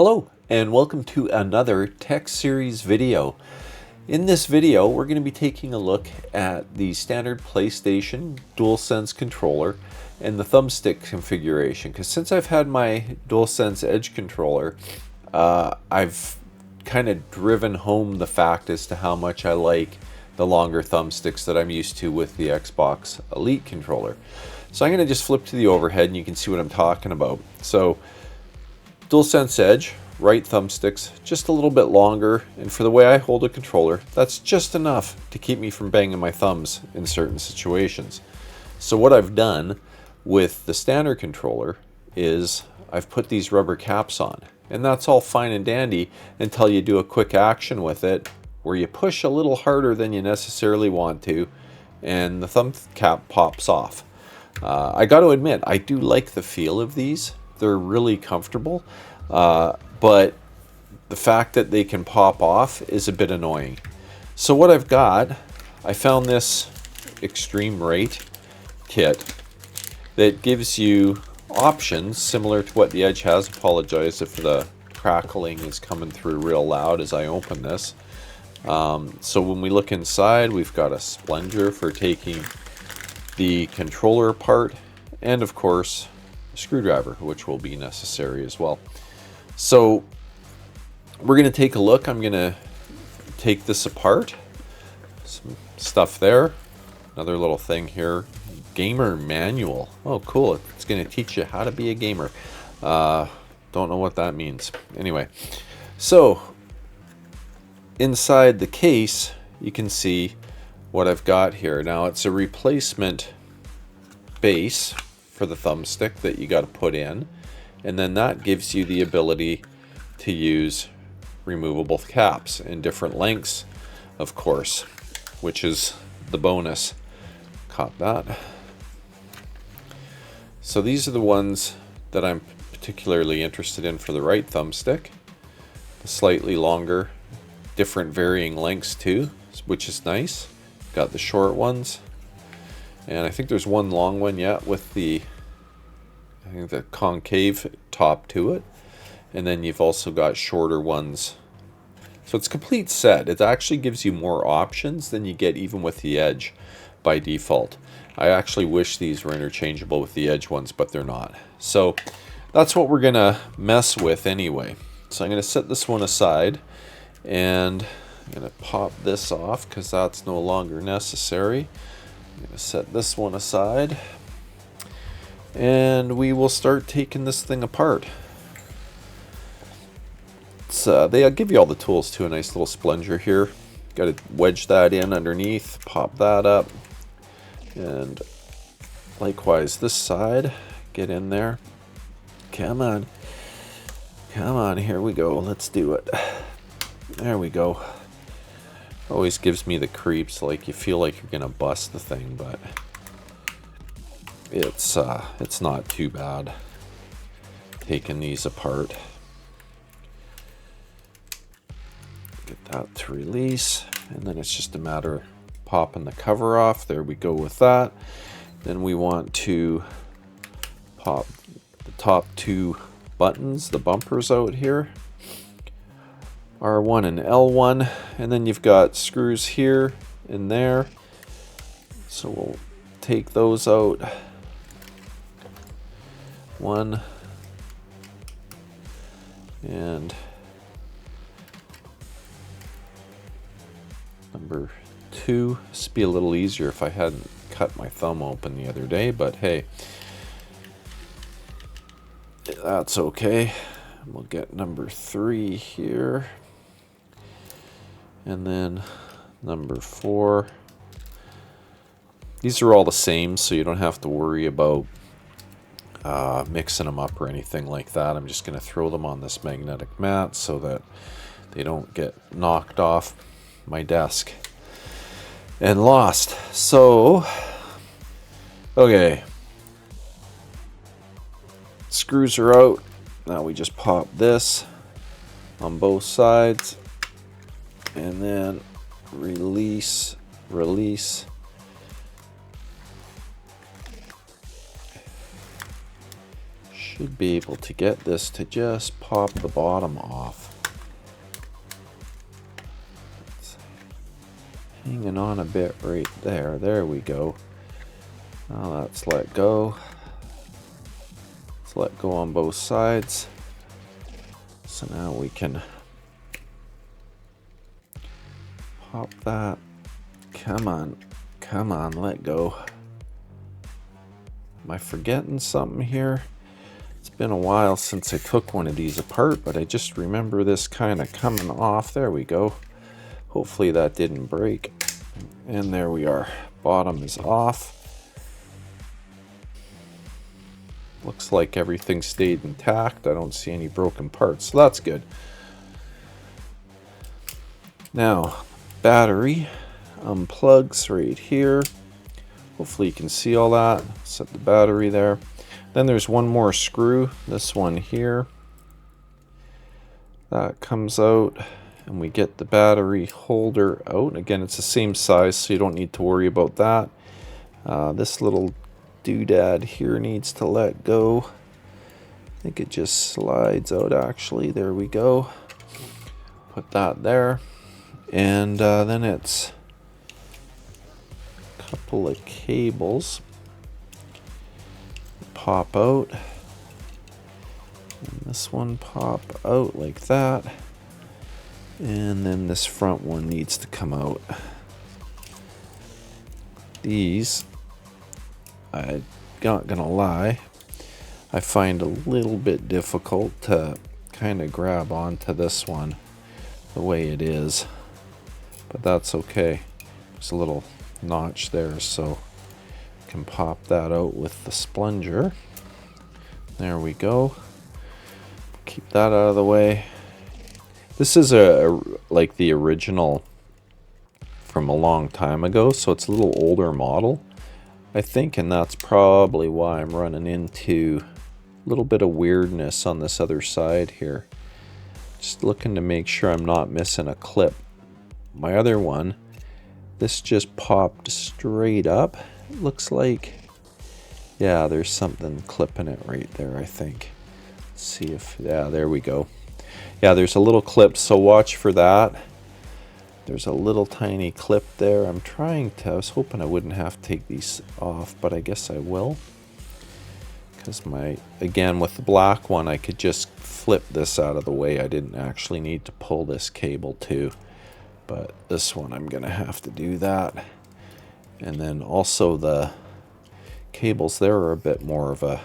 Hello and welcome to another Tech Series video. In this video we're going to be taking a look at the standard PlayStation DualSense controller and the thumbstick configuration, because since I've had my DualSense Edge controller I've kind of driven home the fact as to how much I like the longer thumbsticks that I'm used to with the Xbox Elite controller. So I'm going to just flip to the overhead and you can see what I'm talking about. So DualSense Edge, right thumbsticks, just a little bit longer, and for the way I hold a controller, that's just enough to keep me from banging my thumbs in certain situations. So what I've done with the standard controller is I've put these rubber caps on, and that's all fine and dandy until you do a quick action with it where you push a little harder than you necessarily want to, and the thumb cap pops off. I got to admit, I do like the feel of these. They're really comfortable, but the fact that they can pop off is a bit annoying. So what I've got, I found this Extreme Rate kit that gives you options similar to what the Edge has. Apologize if the crackling is coming through real loud as I open this. So when we look inside, we've got a splonger for taking the controller apart, and of course screwdriver, which will be necessary as well. So we're going to take a look. I'm going to take this apart. Some stuff there. Another little thing here. Gamer manual. Oh, cool. It's going to teach you how to be a gamer. Don't know what that means. Anyway, so inside the case, you can see what I've got here. Now, it's a replacement base for the thumbstick that you got to put in, and then that gives you the ability to use removable caps in different lengths, of course, which is the bonus. Caught that. So these are the ones that I'm particularly interested in for the right thumbstick. The slightly longer, different varying lengths too, which is nice. Got the short ones. And I think there's one long one yet with the, I think, the concave top to it. And then you've also got shorter ones. So it's a complete set. It actually gives you more options than you get even with the Edge by default. I actually wish these were interchangeable with the Edge ones, but they're not. So that's what we're going to mess with anyway. So I'm going to set this one aside, and I'm going to pop this off because that's no longer necessary. I'm going to set this one aside, and we will start taking this thing apart. They'll give you all the tools too. A nice little splonger here. Got to wedge that in underneath, pop that up, and likewise this side. Get in there. Come on. Come on, here we go. Let's do it. There we go. Always gives me the creeps, like you feel like you're gonna bust the thing, but it's not too bad taking these apart. Get that to release, and then it's just a matter of popping the cover off. There we go with that. Then we want to pop the top two buttons, the bumpers out here. R1 and L1, and then you've got screws here and there, so we'll take those out. One and number two. This would be a little easier if I hadn't cut my thumb open the other day, but hey, that's okay. We'll get number three here. And then number four. These are all the same, so you don't have to worry about mixing them up or anything like that. I'm just going to throw them on this magnetic mat so that they don't get knocked off my desk and lost. So, okay. Screws are out. Now we just pop this on both sides. And then release. Should be able to get this to just pop the bottom off. It's hanging on a bit right there. There we go. Now let's let go. Let's let go on both sides. So now we can pop that. Come on, come on, let go. Am I forgetting something here? It's been a while since I took one of these apart, but I just remember this kind of coming off. There we go. Hopefully that didn't break. And there we are. Bottom is off. Looks like everything stayed intact. I don't see any broken parts, so that's good. Now, battery unplugs right here. Hopefully you can see all that. Set the battery there. Then there's one more screw, this one here. That comes out and we get the battery holder out. Again, it's the same size, so you don't need to worry about that. This little doodad here needs to let go. I think it just slides out actually. There we go. Put that there. And then it's a couple of cables pop out. And this one pop out like that. And then this front one needs to come out. These, I'm not gonna lie, I find a little bit difficult to kind of grab onto this one the way it is, but that's okay. There's a little notch there, so I can pop that out with the splunger. There we go. Keep that out of the way. This is like the original from a long time ago, so it's a little older model, I think, and that's probably why I'm running into a little bit of weirdness on this other side here. Just looking to make sure I'm not missing a clip. My other one, this just popped straight up. It looks like, yeah, there's something clipping it right there, I think. Let's see if, yeah, there we go. Yeah, there's a little clip, so watch for that. There's a little tiny clip there. I'm trying to, I was hoping I wouldn't have to take these off, but I guess I will. Because again, with the black one, I could just flip this out of the way. I didn't actually need to pull this cable too. But this one, I'm gonna have to do that. And then also the cables there are a bit more of a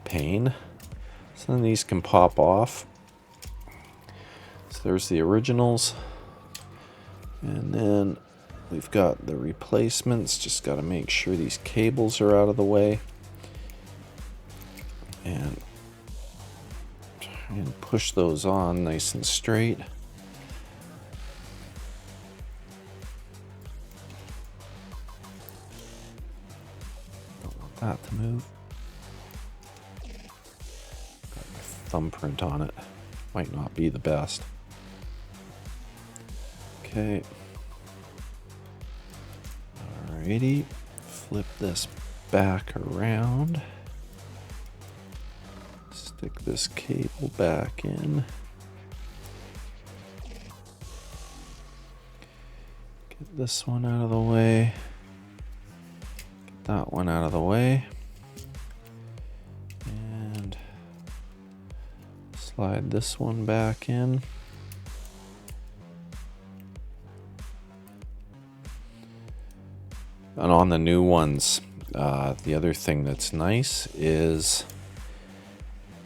pain. So then these can pop off. So there's the originals. And then we've got the replacements. Just got to make sure these cables are out of the way. And try and push those on nice and straight. Don't want that to move. Got my thumbprint on it. Might not be the best. Okay. Alrighty. Flip this back around. Stick this cable back in. Get this one out of the way. Get that one out of the way. And slide this one back in. And on the new ones, the other thing that's nice is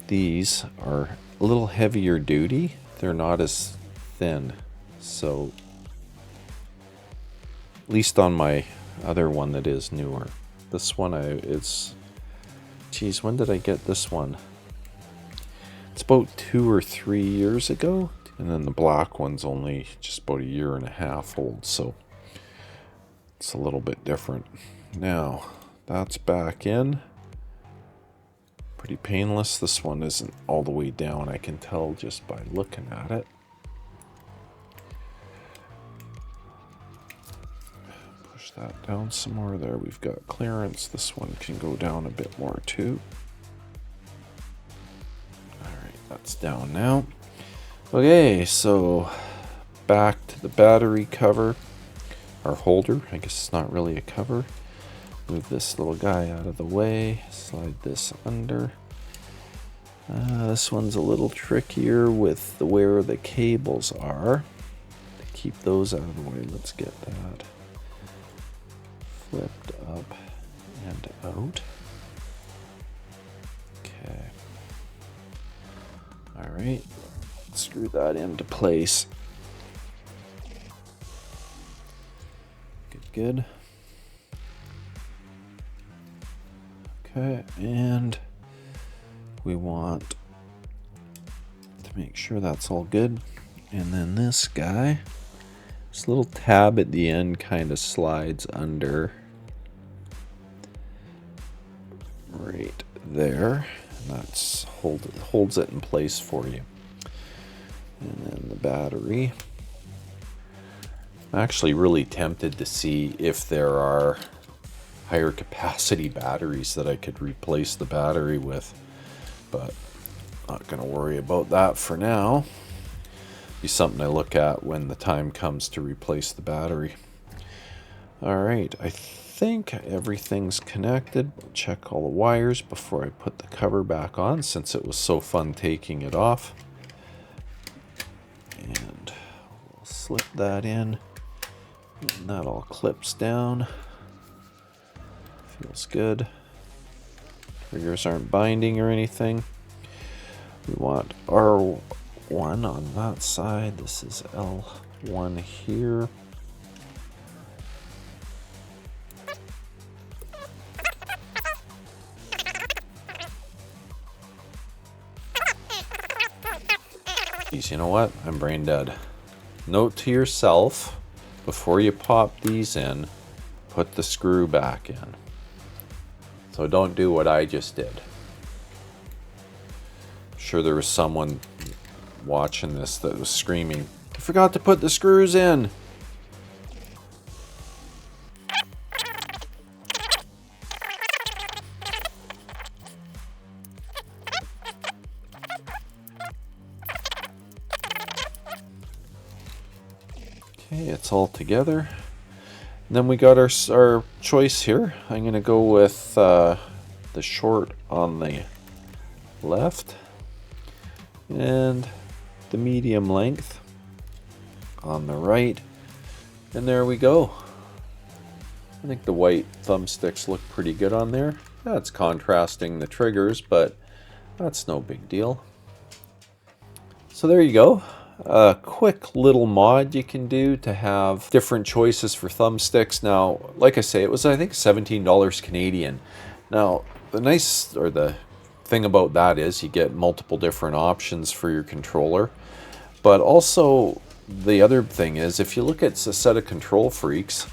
these are a little heavier duty. They're not as thin. So, at least on my other one that is newer. This one, geez, when did I get this one? It's about 2 or 3 years ago. And then the black one's only just about 1.5 years old. So, it's a little bit different. Now, that's back in. Pretty painless. This one isn't all the way down. I can tell just by looking at it. Push that down some more. There, we've got clearance. This one can go down a bit more too. It's down now. Okay, so back to the battery cover, or holder. I guess it's not really a cover. Move this little guy out of the way, slide this under. This one's a little trickier with where the cables are. To keep those out of the way, let's get that flipped up and out. Okay. All right, screw that into place. Good. Okay, and we want to make sure that's all good. And then this guy, this little tab at the end kind of slides under right there. And that's holds it in place for you. And then the battery. I'm actually really tempted to see if there are higher capacity batteries that I could replace the battery with, but not going to worry about that for now. Be something I look at when the time comes to replace the battery. All right, I think everything's connected. Check all the wires before I put the cover back on, since it was so fun taking it off. And we'll slip that in. And that all clips down. Feels good. Triggers aren't binding or anything. We want R1 on that side. This is L1 here. Geez, you know what? I'm brain dead. Note to yourself, before you pop these in, put the screw back in. So don't do what I just did. I'm sure there was someone watching this that was screaming, "I forgot to put the screws in." Okay, it's all together. And then we got our choice here. I'm going to go with the short on the left and the medium length on the right. And there we go. I think the white thumbsticks look pretty good on there. That's contrasting the triggers, but that's no big deal. So there you go. A quick little mod you can do to have different choices for thumbsticks. Now, like I say, it was, I think, $17 Canadian. Now, the thing about that is you get multiple different options for your controller. But also, the other thing is, if you look at a set of Control Freaks,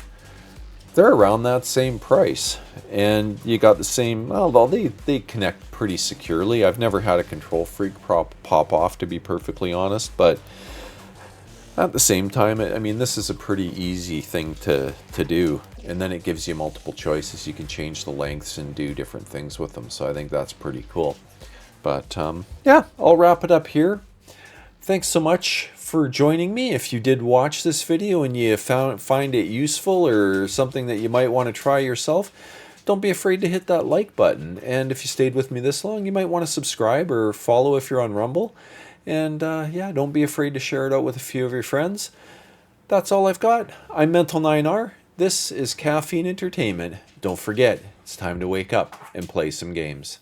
they're around that same price. And you got the same, well, they connect pretty securely. I've never had a Control Freak pop off, to be perfectly honest, but at the same time, I mean, this is a pretty easy thing to do. And then it gives you multiple choices. You can change the lengths and do different things with them. So I think that's pretty cool. But yeah, I'll wrap it up here. Thanks so much for joining me. If you did watch this video and you find it useful or something that you might want to try yourself, don't be afraid to hit that like button. And if you stayed with me this long, you might want to subscribe or follow if you're on Rumble. And yeah, don't be afraid to share it out with a few of your friends. That's all I've got. I'm Mental9R. This is Caffeine Entertainment. Don't forget, it's time to wake up and play some games.